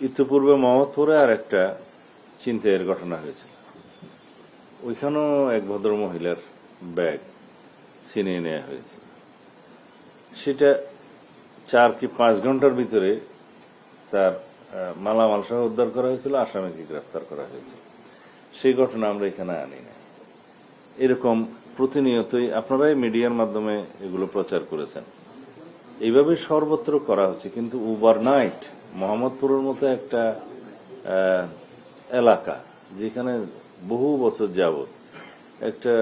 ইতিপূর্বে মোহাম্মদপুরে আর একটা ছিনতাইয়ের ঘটনা হয়েছিল। ওইখানেও এক ভদ্র মহিলার ব্যাগ ছিনিয়ে নেওয়া হয়েছিল। সেটা 4 কি 5 ঘন্টার ভিতরে তার মালামাল সহ উদ্ধার করা হয়েছিল, আসামিকে গ্রেফতার করা হয়েছিল। সেই ঘটনা আমরা এখানে আনি না। এরকম প্রতিনিয়তই আপনারাই মিডিয়ার মাধ্যমে এগুলো প্রচার করেছেন। এইভাবে সর্বত্র করা হচ্ছে, কিন্তু ওভারনাইট মোহাম্মদপুরের মতো একটা এলাকা যেখানে বহু বছর যাবত একটা,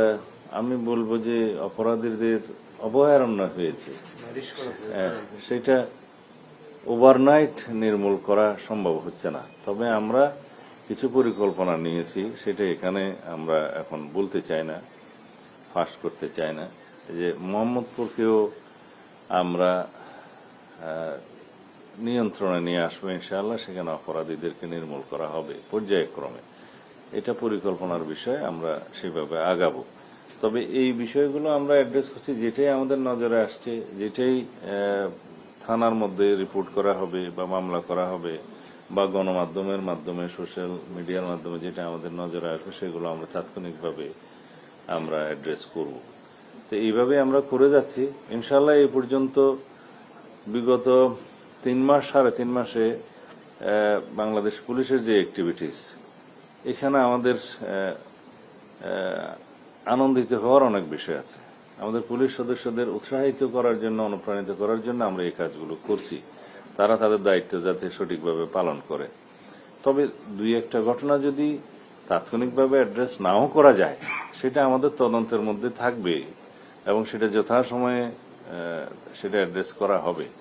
আমি বলবো যে অপরাধীদের অভয়ারণ্য হয়েছে, সেটা ওভারনাইট নির্মূল করা সম্ভব হচ্ছে না। তবে আমরা কিছু পরিকল্পনা নিয়েছি, সেটা এখানে আমরা এখন বলতে চাই না, ফাঁস করতে চাই না। যে মোহাম্মদপুরকেও আমরা নিয়ন্ত্রণে নিয়ে আসবো ইনশাআল্লাহ, সেখানে অপরাধীদেরকে নির্মূল করা হবে পর্যায়ক্রমে। এটা পরিকল্পনার বিষয়, আমরা সেভাবে আগাবো। তবে এই বিষয়গুলো আমরা অ্যাড্রেস করছি, যেটাই আমাদের নজরে আসছে, যেটাই থানার মধ্যে রিপোর্ট করা হবে বা মামলা করা হবে বা গণমাধ্যমের মাধ্যমে, সোশ্যাল মিডিয়ার মাধ্যমে যেটা আমাদের নজরে আসবে, সেগুলো আমরা তাৎক্ষণিকভাবে আমরা অ্যাড্রেস করব। তো এইভাবে আমরা করে যাচ্ছি ইনশাআল্লাহ। এই পর্যন্ত বিগত 3 মাস 3.5 মাসে বাংলাদেশ পুলিশের যে অ্যাক্টিভিটিস, এখানে আমাদের আনন্দিত হওয়ার অনেক বিষয় আছে। আমাদের পুলিশ সদস্যদের উৎসাহিত করার জন্য, অনুপ্রাণিত করার জন্য আমরা এই কাজগুলো করছি, তারা তাদের দায়িত্ব যাতে সঠিকভাবে পালন করে। তবে 2-1টা ঘটনা যদি তাৎক্ষণিকভাবে অ্যাড্রেস নাও করা যায়, সেটা আমাদের তদন্তের মধ্যে থাকবে এবং সেটা যথাসময়ে সেটা অ্যাড্রেস করা হবে।